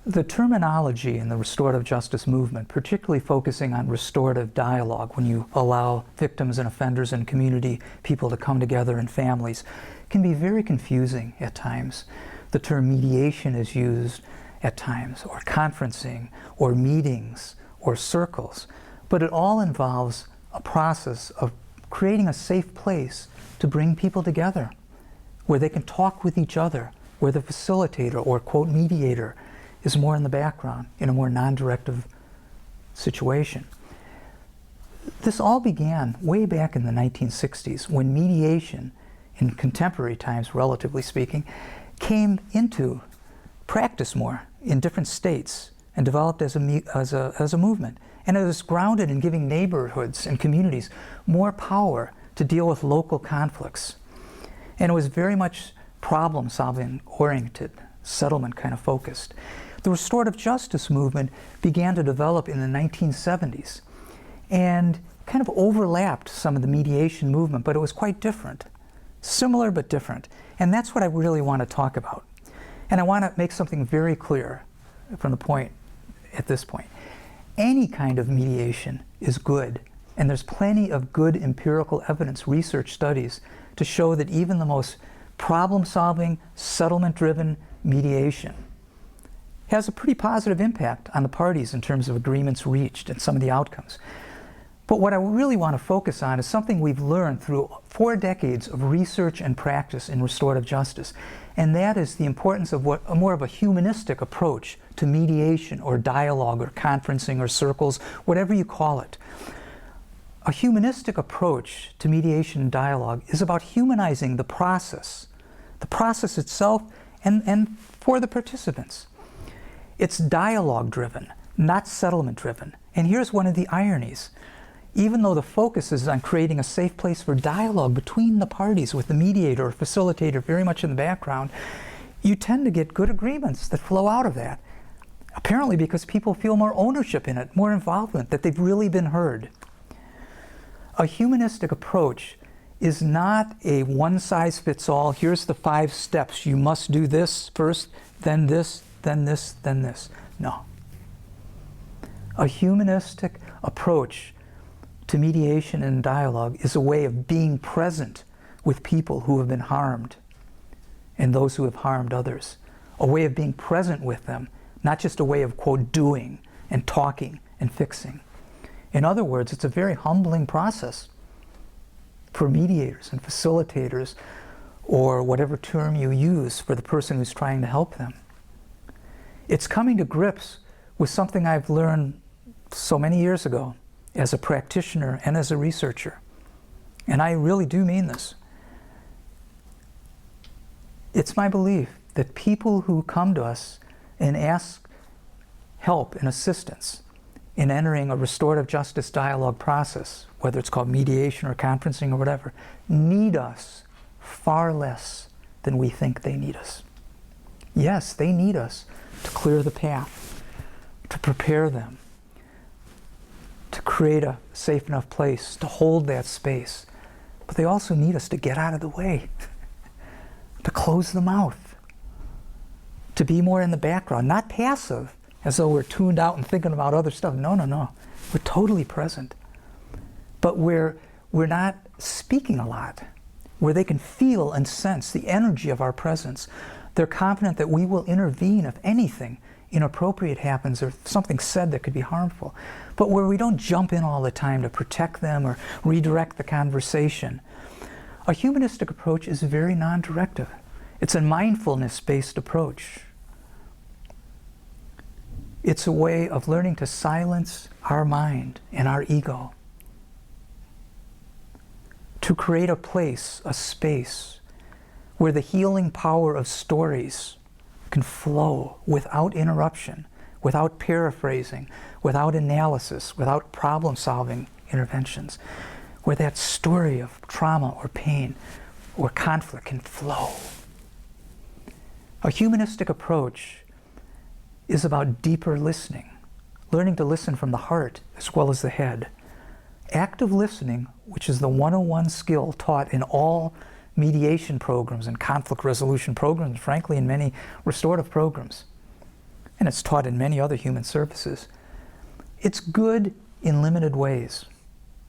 The terminology in the restorative justice movement, particularly focusing on restorative dialogue, when you allow victims and offenders and community people to come together in families, can be very confusing at times. The term mediation is used at times, or conferencing, or meetings, or circles, but it all involves a process of creating a safe place to bring people together, where they can talk with each other, where the facilitator or, quote, mediator is more in the background, in a more non-directive situation. This all began way back in the 1960s, when mediation, in contemporary times, relatively speaking, came into practice more in different states and developed as a movement. And it was grounded in giving neighborhoods and communities more power to deal with local conflicts. And it was very much problem-solving oriented, settlement kind of focused. The restorative justice movement began to develop in the 1970s and kind of overlapped some of the mediation movement, but it was quite different. Similar but different. And that's what I really want to talk about. And I want to make something very clear from the point, at this point. Any kind of mediation is good, and there's plenty of good empirical evidence, research studies, to show that even the most problem-solving, settlement-driven mediation has a pretty positive impact on the parties in terms of agreements reached and some of the outcomes. But what I really want to focus on is something we've learned through 4 decades of research and practice in restorative justice, and that is the importance of more of a humanistic approach to mediation or dialogue or conferencing or circles, whatever you call it. A humanistic approach to mediation and dialogue is about humanizing the process itself and for the participants. It's dialogue-driven, not settlement-driven. And here's one of the ironies. Even though the focus is on creating a safe place for dialogue between the parties with the mediator or facilitator very much in the background, you tend to get good agreements that flow out of that. Apparently because people feel more ownership in it, more involvement, that they've really been heard. A humanistic approach is not a one-size-fits-all, here's the 5 steps, you must do this first, then this, then this, then this. No. A humanistic approach to mediation and dialogue is a way of being present with people who have been harmed and those who have harmed others. A way of being present with them, not just a way of, quote, doing and talking and fixing. In other words, it's a very humbling process for mediators and facilitators, or whatever term you use for the person who's trying to help them. It's coming to grips with something I've learned so many years ago as a practitioner and as a researcher. And I really do mean this. It's my belief that people who come to us and ask help and assistance in entering a restorative justice dialogue process, whether it's called mediation or conferencing or whatever, need us far less than we think they need us. Yes, they need us to clear the path, to prepare them, to create a safe enough place to hold that space. But they also need us to get out of the way, to close the mouth, to be more in the background, not passive, as though we're tuned out and thinking about other stuff. No, no, no. We're totally present. But we're not speaking a lot, where they can feel and sense the energy of our presence. They're confident that we will intervene if anything inappropriate happens or something said that could be harmful. But where we don't jump in all the time to protect them or redirect the conversation. A humanistic approach is very non-directive. It's a mindfulness-based approach. It's a way of learning to silence our mind and our ego, to create a place, a space, where the healing power of stories can flow without interruption, without paraphrasing, without analysis, without problem-solving interventions, where that story of trauma or pain or conflict can flow. A humanistic approach is about deeper listening, learning to listen from the heart as well as the head. Active listening, which is the 101 skill taught in all mediation programs and conflict resolution programs, frankly in many restorative programs. and it's taught in many other human services, it's good in limited ways.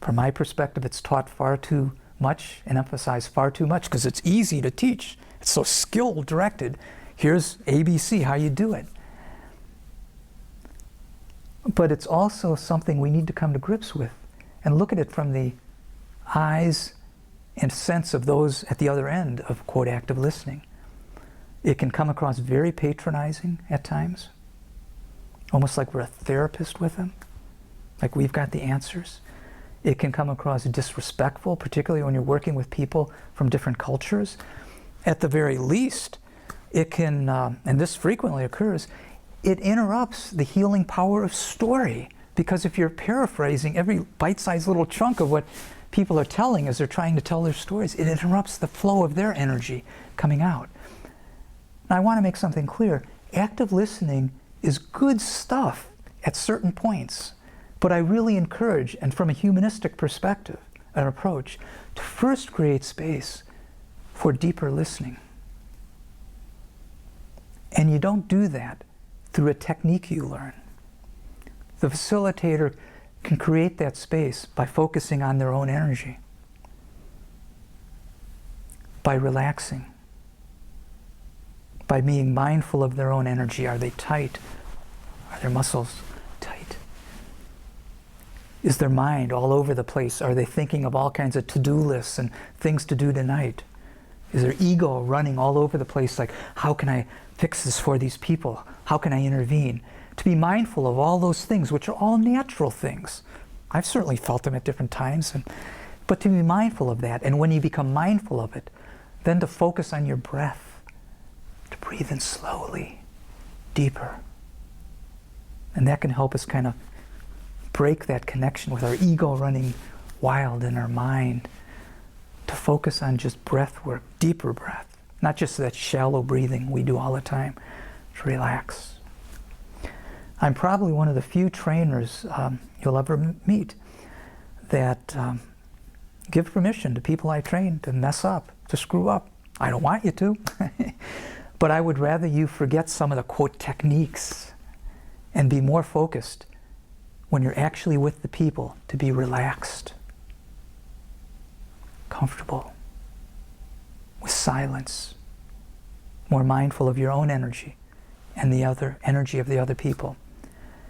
From my perspective, it's taught far too much and emphasized far too much because it's easy to teach. It's so skill directed. Here's ABC, how you do it. But it's also something we need to come to grips with and look at it from the eyes and sense of those at the other end of, quote, active listening. It can come across very patronizing at times, almost like we're a therapist with them, like we've got the answers. It can come across disrespectful, particularly when you're working with people from different cultures. At the very least, it can, and this frequently occurs, it interrupts the healing power of story. Because if you're paraphrasing every bite-sized little chunk of what people are telling as they're trying to tell their stories, it interrupts the flow of their energy coming out. Now, I want to make something clear. Active listening is good stuff at certain points, but I really encourage, and from a humanistic perspective, an approach, to first create space for deeper listening. And you don't do that through a technique you learn. The facilitator can create that space by focusing on their own energy, by relaxing, by being mindful of their own energy. Are they tight? Are their muscles tight? Is their mind all over the place? Are they thinking of all kinds of to-do lists and things to do tonight? Is their ego running all over the place like, how can I fix this for these people? How can I intervene? To be mindful of all those things, which are all natural things. I've certainly felt them at different times, but to be mindful of that. And when you become mindful of it, then to focus on your breath, to breathe in slowly, deeper. And that can help us kind of break that connection with our ego running wild in our mind, to focus on just breath work, deeper breath, not just that shallow breathing we do all the time, to relax. I'm probably one of the few trainers you'll ever meet that give permission to people I train to mess up, to screw up. I don't want you to, but I would rather you forget some of the, quote, techniques and be more focused when you're actually with the people, to be relaxed, comfortable, with silence, more mindful of your own energy and the other energy of the other people.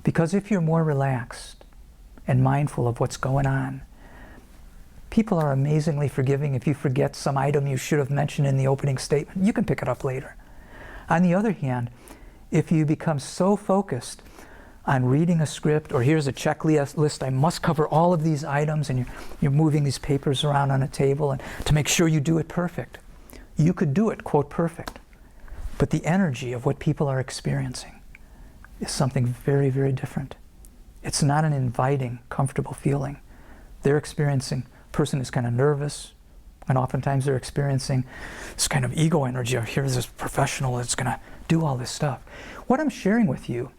Because if you're more relaxed and mindful of what's going on, people are amazingly forgiving. If you forget some item you should have mentioned in the opening statement, you can pick it up later. On the other hand, if you become so focused on reading a script, or here's a checklist, I must cover all of these items, and you're moving these papers around on a table and to make sure you do it perfect. You could do it, quote, perfect. But the energy of what people are experiencing is something very, very different. It's not an inviting, comfortable feeling. They're experiencing, person is kind of nervous, and oftentimes they're experiencing this kind of ego energy. Here's this professional that's going to do all this stuff. What I'm sharing with you,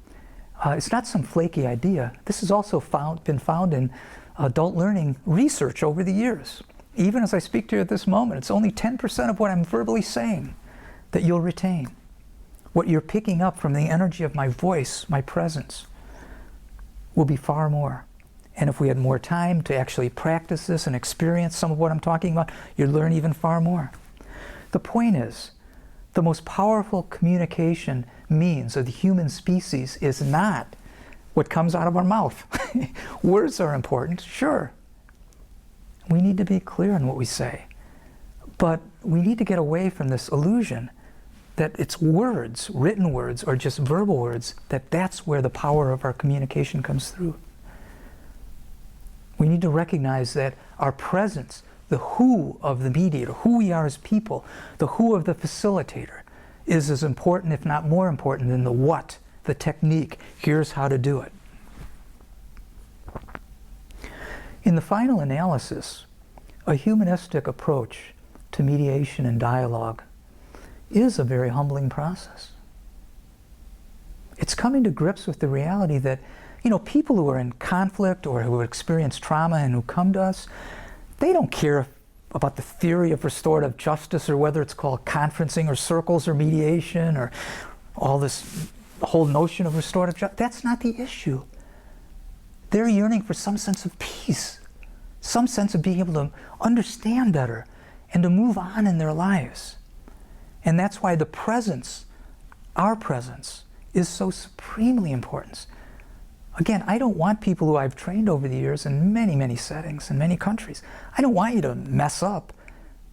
it's not some flaky idea. This has also been found in adult learning research over the years. Even as I speak to you at this moment, it's only 10% of what I'm verbally saying that you'll retain. What you're picking up from the energy of my voice, my presence, will be far more. And if we had more time to actually practice this and experience some of what I'm talking about, you'd learn even far more. The point is, the most powerful communication means of the human species is not what comes out of our mouth. Words are important, sure. We need to be clear in what we say. But we need to get away from this illusion that it's words, written words, or just verbal words, that's where the power of our communication comes through. We need to recognize that our presence, the who of the mediator, who we are as people, the who of the facilitator, is as important, if not more important, than the what, the technique. Here's how to do it. In the final analysis, a humanistic approach to mediation and dialogue is a very humbling process. It's coming to grips with the reality that, people who are in conflict or who experience trauma and who come to us, they don't care about the theory of restorative justice or whether it's called conferencing or circles or mediation or all this the whole notion of restorative justice, that's not the issue. They're yearning for some sense of peace, some sense of being able to understand better and to move on in their lives. And that's why the presence, our presence, is so supremely important. Again, I don't want people who I've trained over the years in many, many settings, in many countries, I don't want you to mess up.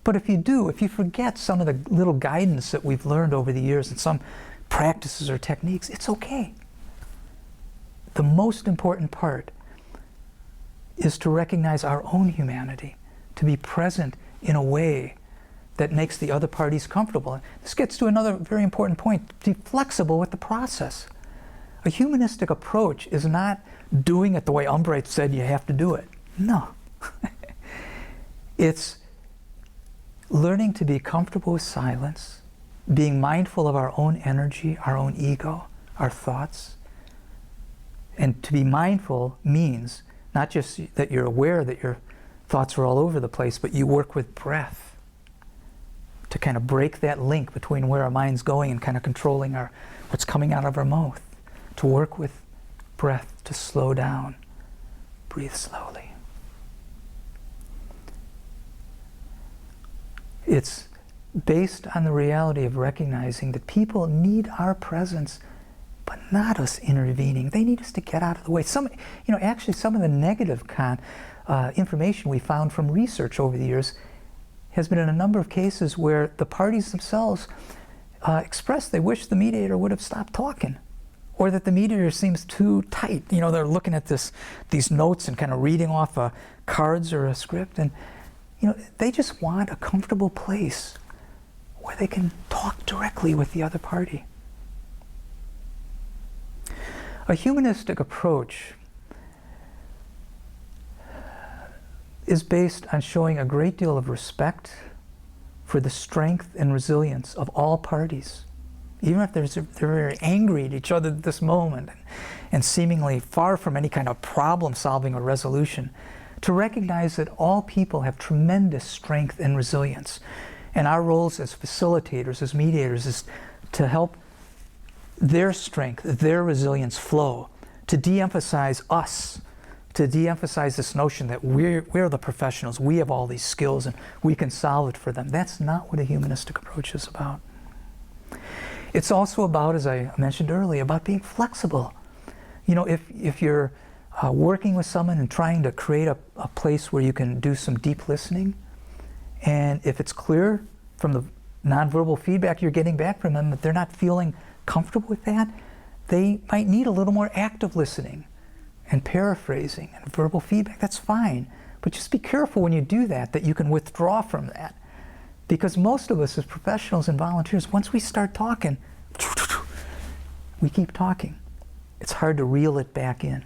But if you do, if you forget some of the little guidance that we've learned over the years and some practices or techniques, it's okay. The most important part is to recognize our own humanity, to be present in a way that makes the other parties comfortable. This gets to another very important point, to be flexible with the process. A humanistic approach is not doing it the way Umbreit said you have to do it. No. It's learning to be comfortable with silence, being mindful of our own energy, our own ego, our thoughts. And to be mindful means not just that you're aware that your thoughts are all over the place, but you work with breath to kind of break that link between where our mind's going and kind of controlling what's coming out of our mouth. To work with breath, to slow down, breathe slowly. It's based on the reality of recognizing that people need our presence, but not us intervening. They need us to get out of the way. Actually, some of the negative information we found from research over the years has been in a number of cases where the parties themselves expressed they wish the mediator would have stopped talking, or that the mediator seems too tight. They're looking at these notes and kind of reading off cards or a script, and they just want a comfortable place where they can talk directly with the other party. A humanistic approach is based on showing a great deal of respect for the strength and resilience of all parties. Even if they're very angry at each other at this moment and seemingly far from any kind of problem solving or resolution, to recognize that all people have tremendous strength and resilience. And our roles as facilitators, as mediators, is to help their strength, their resilience flow, to de-emphasize us, to de-emphasize this notion that we're the professionals, we have all these skills and we can solve it for them. That's not what a humanistic approach is about. It's also about, as I mentioned earlier, about being flexible. If you're working with someone and trying to create a place where you can do some deep listening, and if it's clear from the nonverbal feedback you're getting back from them that they're not feeling comfortable with that, they might need a little more active listening and paraphrasing and verbal feedback. That's fine. But just be careful when you do that you can withdraw from that. Because most of us as professionals and volunteers, once we start talking, we keep talking. It's hard to reel it back in.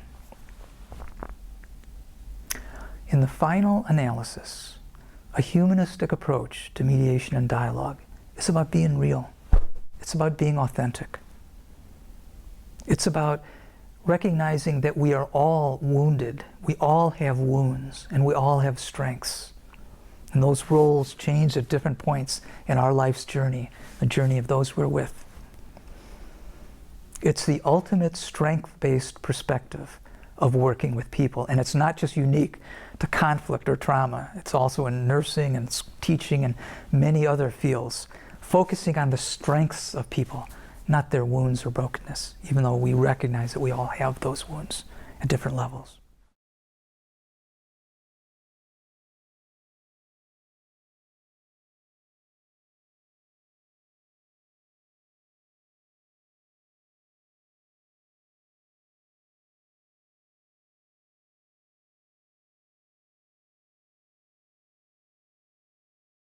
In the final analysis, a humanistic approach to mediation and dialogue is about being real. It's about being authentic. It's about recognizing that we are all wounded. We all have wounds, and we all have strengths. And those roles change at different points in our life's journey, the journey of those we're with. It's the ultimate strength-based perspective of working with people, and it's not just unique to conflict or trauma. It's also in nursing and teaching and many other fields, focusing on the strengths of people, not their wounds or brokenness, even though we recognize that we all have those wounds at different levels.